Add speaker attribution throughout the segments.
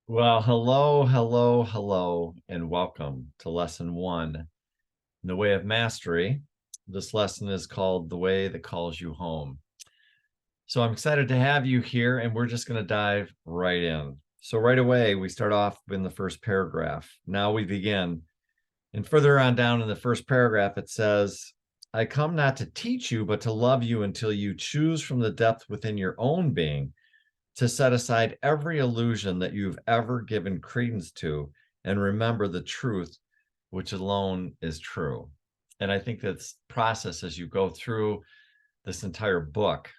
Speaker 1: Well, hello, hello, hello, and welcome to lesson one in the way of mastery. This lesson is called The Way That Calls You Home. So I'm excited to have you here, and we're just going to dive right in. So, right away, we start off in the first paragraph. Now we begin. And further on down in the first paragraph, it says, I come not to teach you, but to love you until you choose from the depth within your own being to set aside every illusion that you've ever given credence to and remember the truth, which alone is true. And I think that's process as you go through this entire book.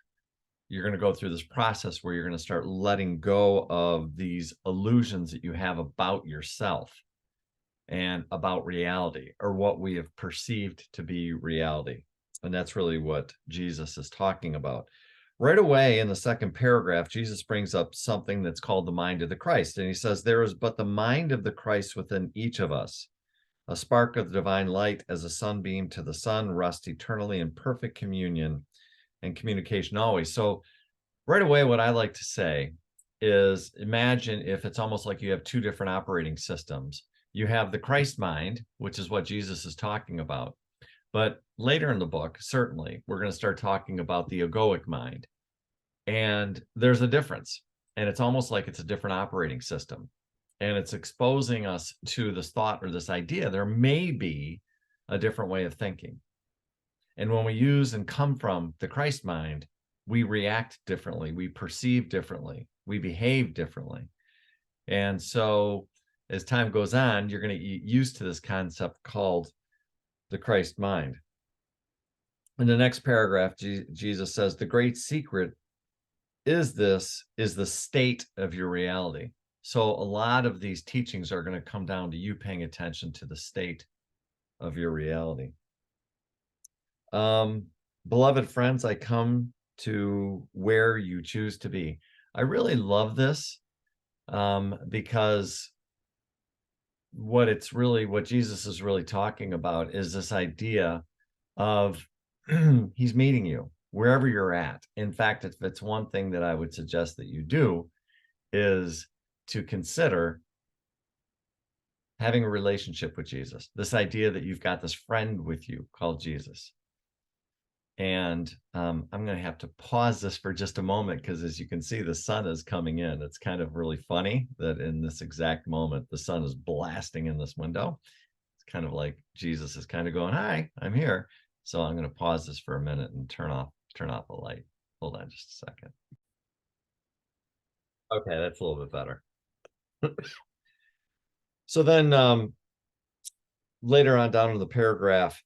Speaker 1: You're going to go through this process where you're going to start letting go of these illusions that you have about yourself and about reality or what we have perceived to be reality. And that's really what Jesus is talking about. Right away in the second paragraph, Jesus brings up something that's called the mind of the Christ. And he says, there is but the mind of the Christ within each of us, a spark of the divine light as a sunbeam to the sun, rest eternally in perfect communion and communication always. So right away, what I like to say is imagine if it's almost like you have two different operating systems. You have the Christ mind, which is what Jesus is talking about. But later in the book, certainly, we're going to start talking about the egoic mind. And there's a difference. And it's almost like it's a different operating system. And it's exposing us to this thought or this idea. There may be a different way of thinking. And when we use and come from the Christ mind, we react differently, we perceive differently, we behave differently. And so as time goes on, you're going to get used to this concept called the Christ mind. In the next paragraph, Jesus says, the great secret is the state of your reality. So a lot of these teachings are going to come down to you paying attention to the state of your reality. Beloved friends, I come to where you choose to be. I really love this because what Jesus is really talking about is this idea of he's meeting you wherever you're at. In fact, if it's one thing that I would suggest that you do is to consider having a relationship with Jesus. This idea that you've got this friend with you called Jesus. And I'm going to have to pause this for just a moment because as you can see, the sun is coming in. It's kind of really funny that in this exact moment, the sun is blasting in this window. It's kind of like Jesus is kind of going, hi, I'm here. So I'm going to pause this for a minute and turn off the light. Hold on just a second. Okay, that's a little bit better. So then later on down in the paragraph,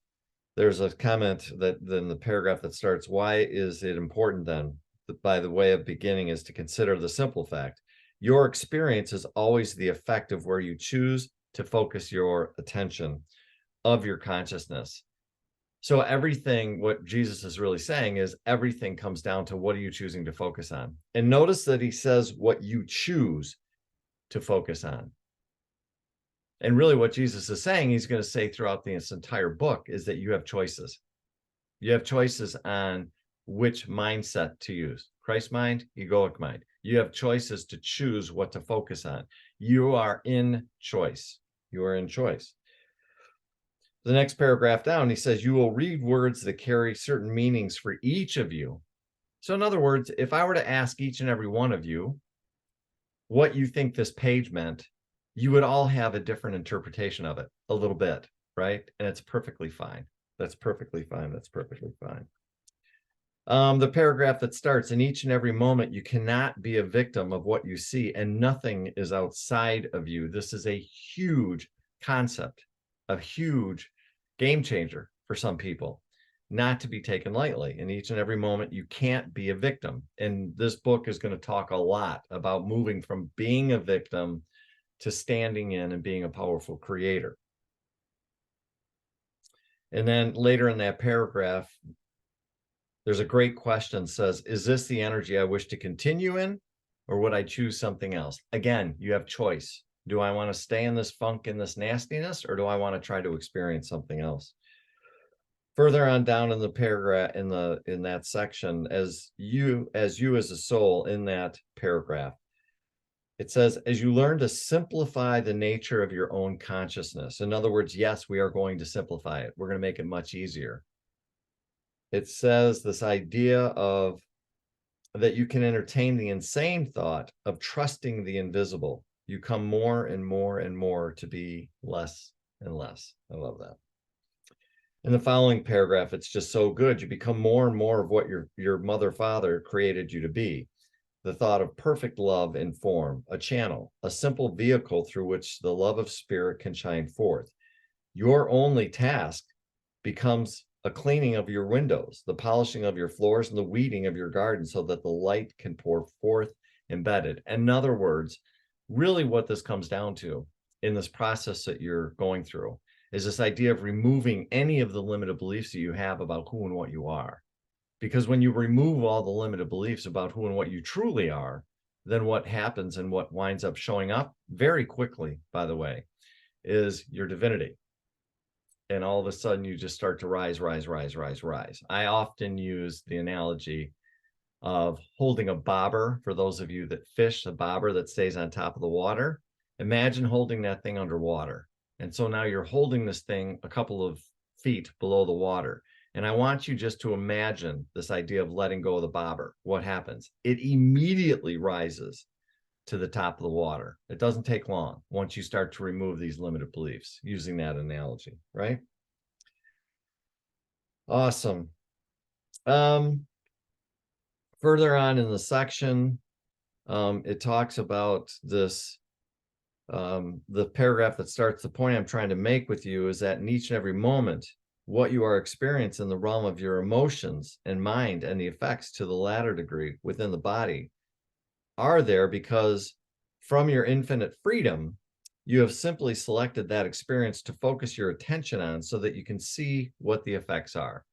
Speaker 1: there's a comment that then the paragraph that starts, why is it important then, by the way of beginning, is to consider the simple fact. Your experience is always the effect of where you choose to focus your attention of your consciousness. So everything, what Jesus is really saying is everything comes down to what are you choosing to focus on? And notice that he says what you choose to focus on. And really what Jesus is saying, he's going to say throughout this entire book, is that you have choices. You have choices on which mindset to use. Christ mind, egoic mind. You have choices to choose what to focus on. You are in choice. You are in choice. The next paragraph down, he says, you will read words that carry certain meanings for each of you. So in other words, if I were to ask each and every one of you what you think this page meant, you would all have a different interpretation of it a little bit, right? And it's perfectly fine. That's perfectly fine. That's perfectly fine. The paragraph that starts, in each and every moment, you cannot be a victim of what you see, and nothing is outside of you. This is a huge concept, a huge game changer for some people, not to be taken lightly. In each and every moment, you can't be a victim. And this book is going to talk a lot about moving from being a victim to standing in and being a powerful creator. And then later in that paragraph, there's a great question, says, is this the energy I wish to continue in, or would I choose something else? Again, you have choice. Do I want to stay in this funk and this nastiness, or do I want to try to experience something else? Further on down in the paragraph, in that section, as you as a soul in that paragraph, It says, as you learn to simplify the nature of your own consciousness. In other words, yes, we are going to simplify it. We're going to make it much easier. It says this idea of that you can entertain the insane thought of trusting the invisible. You come more and more and more to be less and less. I love that. In the following paragraph, it's just so good. You become more and more of what your mother, father created you to be. The thought of perfect love in form, a channel, a simple vehicle through which the love of spirit can shine forth. Your only task becomes a cleaning of your windows, the polishing of your floors, and the weeding of your garden so that the light can pour forth embedded. In other words, really what this comes down to in this process that you're going through is this idea of removing any of the limited beliefs that you have about who and what you are. Because when you remove all the limited beliefs about who and what you truly are, then what happens and what winds up showing up very quickly, by the way, is your divinity. And all of a sudden you just start to rise, rise, rise, rise, rise. I often use the analogy of holding a bobber. For those of you that fish, a bobber that stays on top of the water. Imagine holding that thing underwater. And so now you're holding this thing a couple of feet below the water. And I want you just to imagine this idea of letting go of the bobber. What happens? It immediately rises to the top of the water. It doesn't take long once you start to remove these limited beliefs, using that analogy, right? Awesome. Further on in the section, it talks about this, the paragraph that starts, the point I'm trying to make with you is that in each and every moment, what you are experiencing in the realm of your emotions and mind and the effects to the latter degree within the body are there because from your infinite freedom, you have simply selected that experience to focus your attention on so that you can see what the effects are.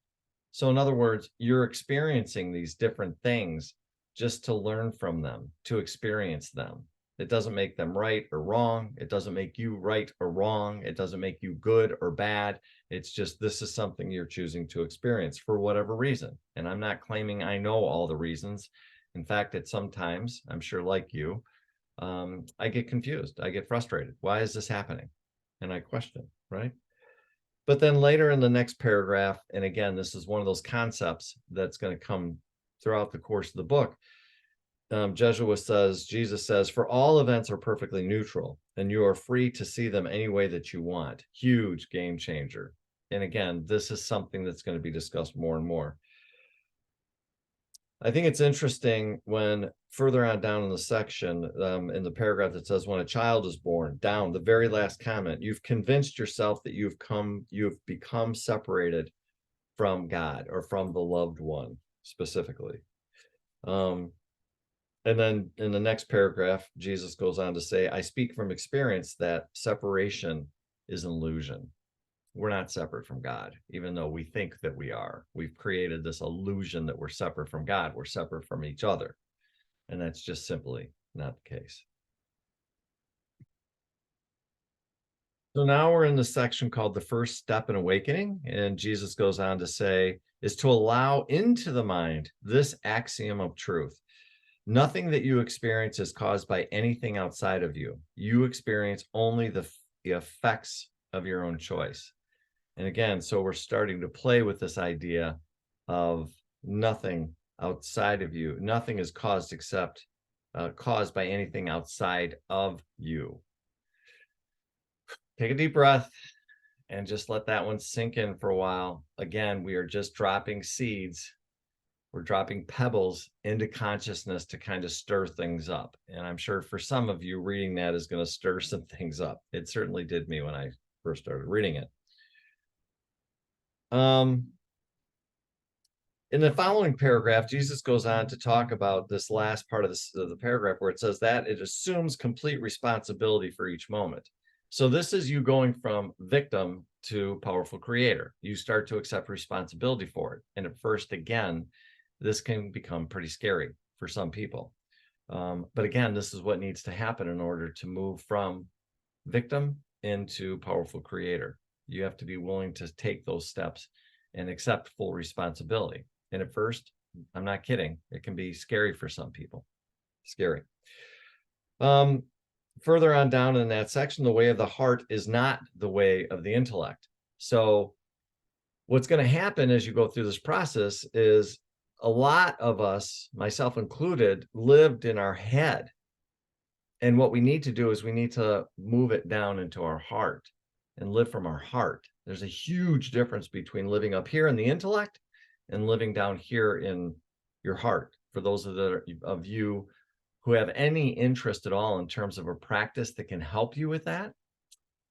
Speaker 1: So in other words, you're experiencing these different things just to learn from them, to experience them. It doesn't make them right or wrong. It doesn't make you right or wrong. It doesn't make you good or bad. It's just, this is something you're choosing to experience for whatever reason. And I'm not claiming I know all the reasons. In fact, at sometimes, I'm sure like you, I get confused. I get frustrated. Why is this happening? And I question, right? But then later in the next paragraph, and again, this is one of those concepts that's going to come throughout the course of the book. Jesus says, for all events are perfectly neutral, and you are free to see them any way that you want. Huge game changer. And again, this is something that's going to be discussed more and more. I think it's interesting when further on down in the section, in the paragraph that says, when a child is born, down, the very last comment, you've convinced yourself that you've become separated from God or from the loved one specifically. And then in the next paragraph, Jesus goes on to say, I speak from experience that separation is an illusion. We're not separate from God, even though we think that we are. We've created this illusion that we're separate from God. We're separate from each other. And that's just simply not the case. So now we're in the section called the first step in awakening. And Jesus goes on to say, is to allow into the mind this axiom of truth. Nothing that you experience is caused by anything outside of you. You experience only the effects of your own choice. And again, so we're starting to play with this idea of nothing outside of you. Nothing is caused except caused by anything outside of you. Take a deep breath and just let that one sink in for a while. Again, we are just dropping seeds. We're dropping pebbles into consciousness to kind of stir things up. And I'm sure for some of you, reading that is going to stir some things up. It certainly did me when I first started reading it. In the following paragraph, Jesus goes on to talk about this last part of the paragraph where it says that it assumes complete responsibility for each moment. So this is you going from victim to powerful creator. You start to accept responsibility for it. And at first, again, this can become pretty scary for some people. But again, this is what needs to happen in order to move from victim into powerful creator. You have to be willing to take those steps and accept full responsibility. And at first, I'm not kidding, it can be scary for some people. Scary. Further on down in that section, the way of the heart is not the way of the intellect. So what's going to happen as you go through this process is a lot of us, myself included, lived in our head. And what we need to do is we need to move it down into our heart and live from our heart. There's a huge difference between living up here in the intellect and living down here in your heart. For those of you who have any interest at all in terms of a practice that can help you with that,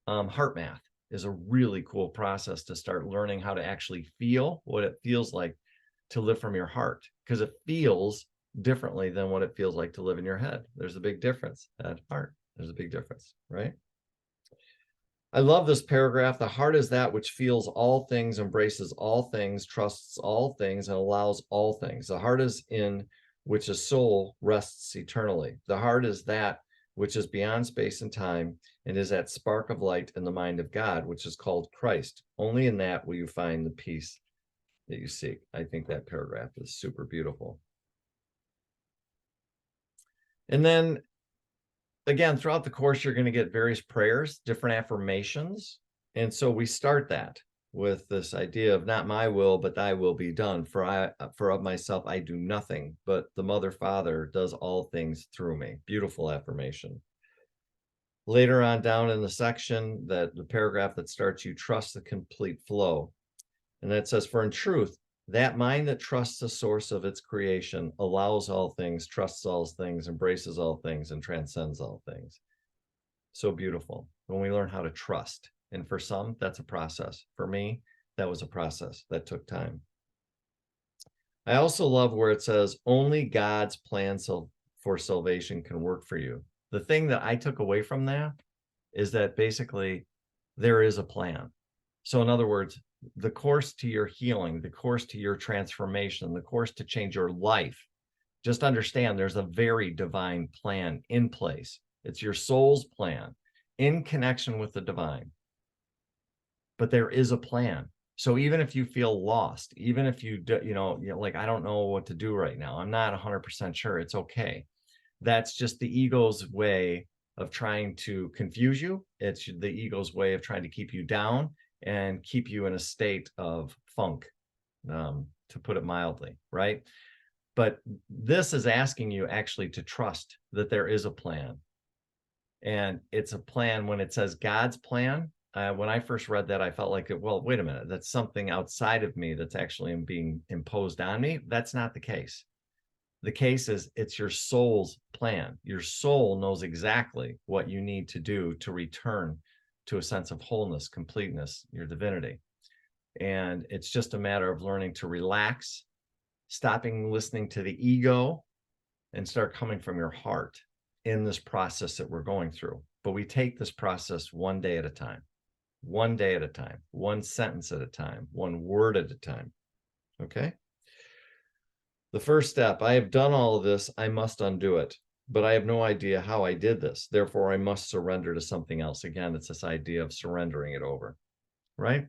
Speaker 1: HeartMath is a really cool process to start learning how to actually feel what it feels like to live from your heart, because it feels differently than what it feels like to live in your head. There's a big difference at heart. There's a big difference, right? I love this paragraph. The heart is that which feels all things, embraces all things, trusts all things, and allows all things. The heart is in which a soul rests eternally. The heart is that which is beyond space and time and is that spark of light in the mind of God, which is called Christ. Only in that will you find the peace that you seek. I think that paragraph is super beautiful. And then again, throughout the course, you're going to get various prayers, different affirmations. And so we start that with this idea of not my will, but thy will be done. For of myself, I do nothing, but the Mother Father does all things through me. Beautiful affirmation. Later on down in the section, the paragraph that starts, you trust the complete flow. And that says, for in truth, that mind that trusts the source of its creation allows all things, trusts all things, embraces all things, and transcends all things. So beautiful when we learn how to trust. And for some, that's a process. For me, that was a process that took time. I also love where it says, only God's plan for salvation can work for you. The thing that I took away from that is that basically there is a plan. So in other words, the course to your healing, the course to your transformation, the course to change your life, just understand there's a very divine plan in place. It's your soul's plan in connection with the divine. But there is a plan. So even if you feel lost, even if you like, I don't know what to do right now, I'm not 100% sure, it's okay. That's just the ego's way of trying to confuse you. It's the ego's way of trying to keep you down and keep you in a state of funk, to put it mildly, right? But this is asking you actually to trust that there is a plan. And it's a plan. When it says God's plan, when I first read that, I felt like, well, wait a minute, that's something outside of me that's actually being imposed on me. That's not the case. The case is it's your soul's plan. Your soul knows exactly what you need to do to return to a sense of wholeness, completeness, your divinity. And it's just a matter of learning to relax, stopping listening to the ego, and start coming from your heart in this process that we're going through. But we take this process one day at a time, one day at a time, one sentence at a time, one word at a time. Okay? The first step, I have done all of this, I must undo it, but I have no idea how I did this. Therefore, I must surrender to something else. Again, it's this idea of surrendering it over, right?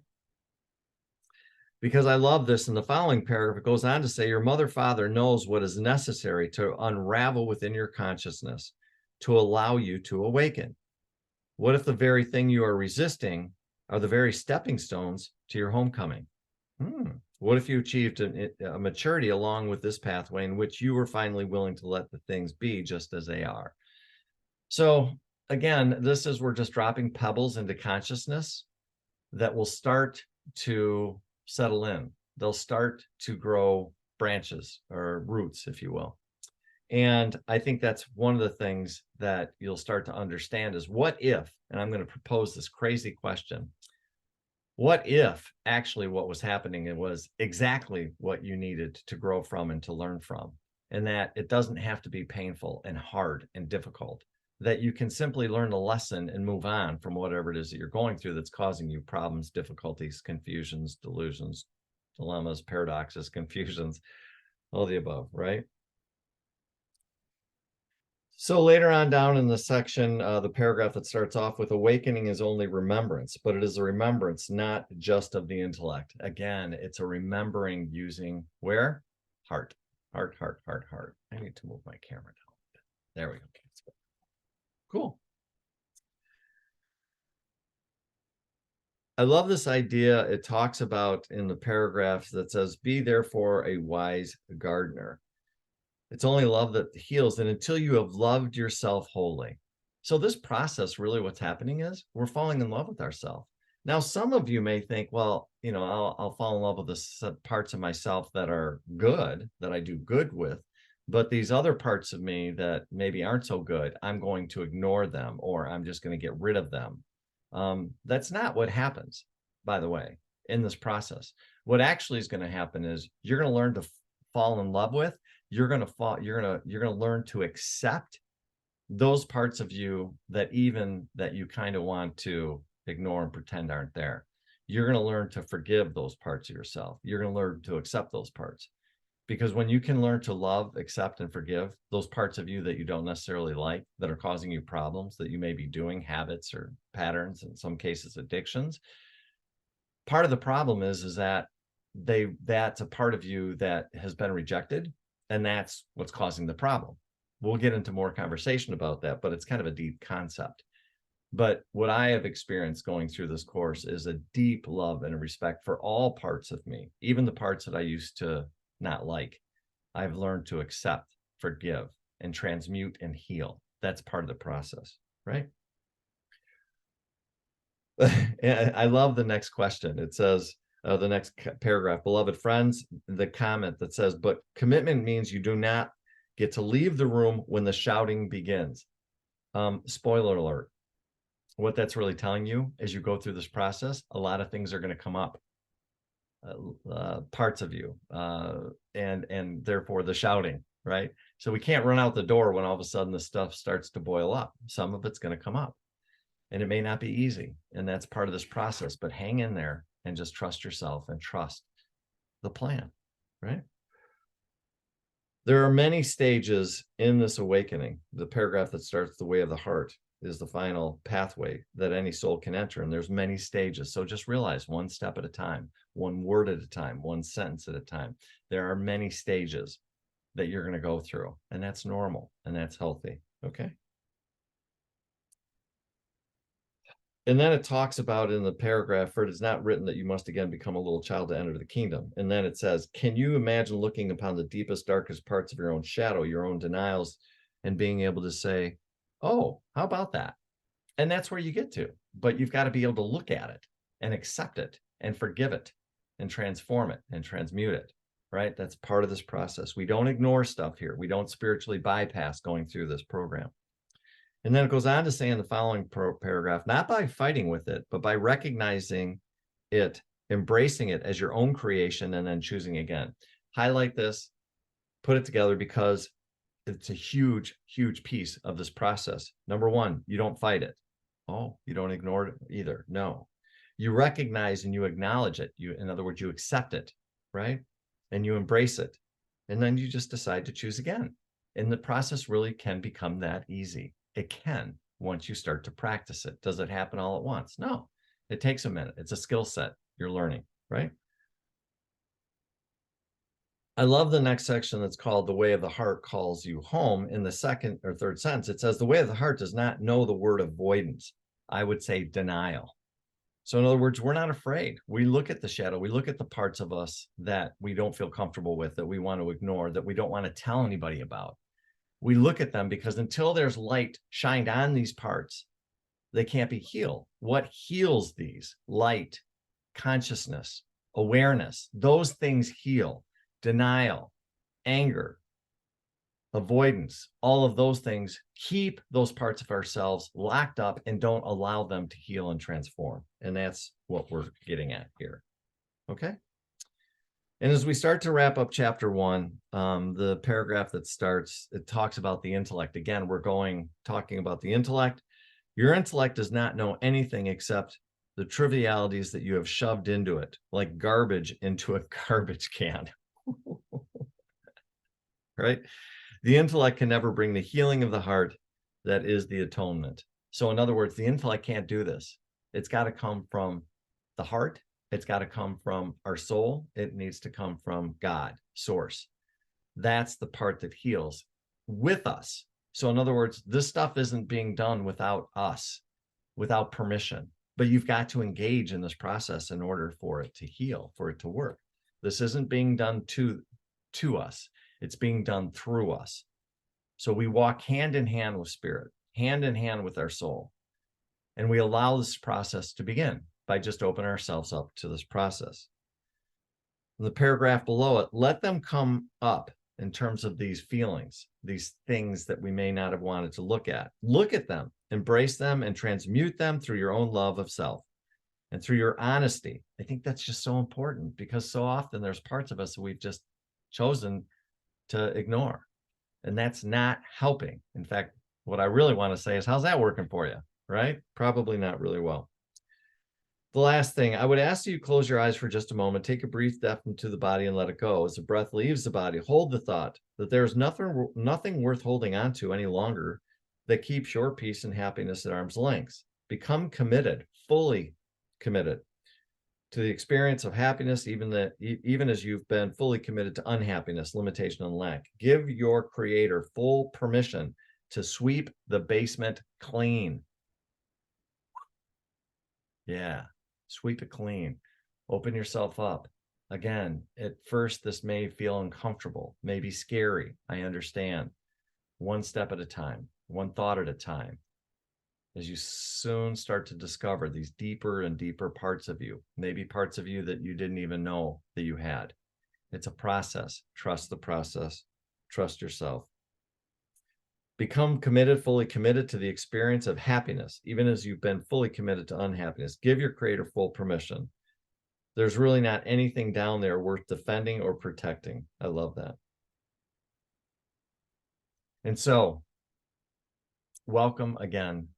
Speaker 1: Because I love this. In the following paragraph, it goes on to say, your mother, father knows what is necessary to unravel within your consciousness to allow you to awaken. What if the very thing you are resisting are the very stepping stones to your homecoming? What if you achieved a maturity along with this pathway in which you were finally willing to let the things be just as they are? So again, this is, we're just dropping pebbles into consciousness that will start to settle in. They'll start to grow branches or roots, if you will. And I think that's one of the things that you'll start to understand is, what if, and I'm going to propose this crazy question, what if actually what was happening, it was exactly what you needed to grow from and to learn from, and that it doesn't have to be painful and hard and difficult, that you can simply learn the lesson and move on from whatever it is that you're going through that's causing you problems, difficulties, confusions, delusions, dilemmas, paradoxes, confusions, all the above, right? So later on down in the section, the paragraph that starts off with, awakening is only remembrance, but it is a remembrance not just of the intellect. Again, it's a remembering using where? Heart, heart, heart, heart, heart. I need to move my camera down a bit. There we go. Cool. I love this idea. It talks about in the paragraphs that says, be therefore a wise gardener. It's only love that heals, and until you have loved yourself wholly. So this process, really what's happening is we're falling in love with ourselves. Now, some of you may think, well, I'll fall in love with the parts of myself that are good, that I do good with, but these other parts of me that maybe aren't so good, I'm going to ignore them, or I'm just going to get rid of them. That's not what happens, by the way, in this process. What actually is going to happen is you're going to learn to fall in love with, you're going to learn to accept those parts of you that you kind of want to ignore and pretend aren't there. You're going to learn to forgive those parts of yourself. You're going to learn to accept those parts. Because when you can learn to love, accept, and forgive those parts of you that you don't necessarily like, that are causing you problems, that you may be doing, habits or patterns, in some cases addictions, part of the problem is that that's a part of you that has been rejected, and that's what's causing the problem. We'll get into more conversation about that, but it's kind of a deep concept. But what I have experienced going through this course is a deep love and a respect for all parts of me, even the parts that I used to not like. I've learned to accept, forgive, and transmute and heal. That's part of the process, right? I love the next question. It says, the next paragraph, beloved friends, the comment that says, but commitment means you do not get to leave the room when the shouting begins. Spoiler alert. What that's really telling you as you go through this process, a lot of things are going to come up. Parts of you, and therefore the shouting, right? So we can't run out the door when all of a sudden the stuff starts to boil up. Some of it's going to come up, and it may not be easy, and that's part of this process, but hang in there and just trust yourself and trust the plan, right? There are many stages in this awakening. The paragraph that starts the way of the heart is the final pathway that any soul can enter. And there's many stages. So just realize one step at a time, one word at a time, one sentence at a time. There are many stages that you're going to go through, and that's normal and that's healthy. Okay. And then it talks about in the paragraph, for it is not written that you must again become a little child to enter the kingdom. And then it says, can you imagine looking upon the deepest, darkest parts of your own shadow, your own denials, and being able to say, oh, how about that? And that's where you get to, but you've got to be able to look at it and accept it and forgive it and transform it and transmute it, right? That's part of this process. We don't ignore stuff here. We don't spiritually bypass going through this program. And then it goes on to say in the following paragraph, not by fighting with it, but by recognizing it, embracing it as your own creation, and then choosing again. Highlight this, put it together, because it's a huge, huge piece of this process. Number one, you don't fight it. Oh, you don't ignore it either. No, you recognize and you acknowledge it. In other words, you accept it, right? And you embrace it. And then you just decide to choose again. And the process really can become that easy. It can, once you start to practice it. Does it happen all at once? No, it takes a minute. It's a skill set you're learning, right? I love the next section that's called the way of the heart calls you home. In the second or third sentence, it says the way of the heart does not know the word avoidance. I would say denial. So in other words, we're not afraid. We look at the shadow. We look at the parts of us that we don't feel comfortable with, that we want to ignore, that we don't want to tell anybody about. We look at them because until there's light shined on these parts, they can't be healed. What heals these? Light, consciousness, awareness. Those things heal. Denial, anger, avoidance, all of those things keep those parts of ourselves locked up and don't allow them to heal and transform. And that's what we're getting at here. Okay. And as we start to wrap up chapter 1, the paragraph that starts, it talks about the intellect. Again, we're talking about the intellect. Your intellect does not know anything except the trivialities that you have shoved into it, like garbage into a garbage can. Right? The intellect can never bring the healing of the heart that is the atonement. So in other words, the intellect can't do this. It's got to come from the heart. It's got to come from our soul. It needs to come from God, source. That's the part that heals with us. So in other words, this stuff isn't being done without us, without permission, but you've got to engage in this process in order for it to heal, for it to work. This isn't being done to us. It's being done through us. So we walk hand in hand with spirit, hand in hand with our soul. And we allow this process to begin by just opening ourselves up to this process. In the paragraph below it, let them come up in terms of these feelings, these things that we may not have wanted to look at. Look at them, embrace them, and transmute them through your own love of self and through your honesty. I think that's just so important, because so often there's parts of us that we've just chosen to ignore, and that's not helping. In fact, what I really want to say is, how's that working for you? Right? Probably not really well. The last thing, I would ask you close your eyes for just a moment, take a brief breath into the body and let it go. As the breath leaves the body, hold the thought that there's nothing worth holding on to any longer that keeps your peace and happiness at arm's length. Become committed, fully committed to the experience of happiness, even as you've been fully committed to unhappiness, limitation, and lack. Give your creator full permission to sweep the basement clean. Yeah. Sweep it clean. Open yourself up. Again, at first, this may feel uncomfortable, maybe scary. I understand. One step at a time, one thought at a time. As you soon start to discover these deeper and deeper parts of you, maybe parts of you that you didn't even know that you had. It's a process. Trust the process. Trust yourself. Become committed, fully committed to the experience of happiness, even as you've been fully committed to unhappiness. Give your creator full permission. There's really not anything down there worth defending or protecting. I love that. And so, welcome again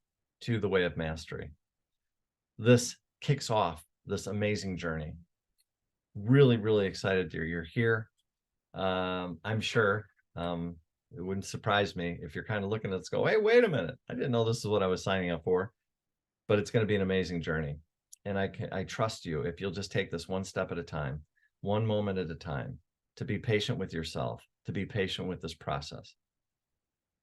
Speaker 1: to the Way of Mastery. This kicks off this amazing journey. Really, really excited you're here. I'm sure it wouldn't surprise me if you're kind of looking at this, go, hey, wait a minute. I didn't know this is what I was signing up for, but it's going to be an amazing journey. And I trust you, if you'll just take this one step at a time, one moment at a time, to be patient with yourself, to be patient with this process,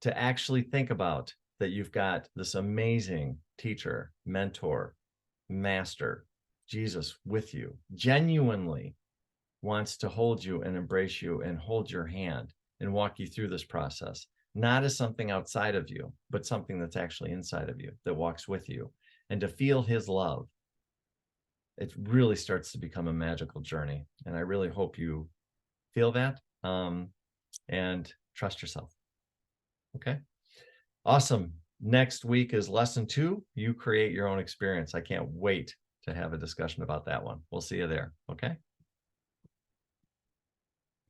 Speaker 1: to actually think about that you've got this amazing teacher, mentor, master, Jesus, with you, genuinely wants to hold you and embrace you and hold your hand and walk you through this process, not as something outside of you, but something that's actually inside of you, that walks with you. And to feel his love, it really starts to become a magical journey. And I really hope you feel that and trust yourself. Okay. Awesome. Next week is lesson 2. You create your own experience. I can't wait to have a discussion about that one. We'll see you there. Okay.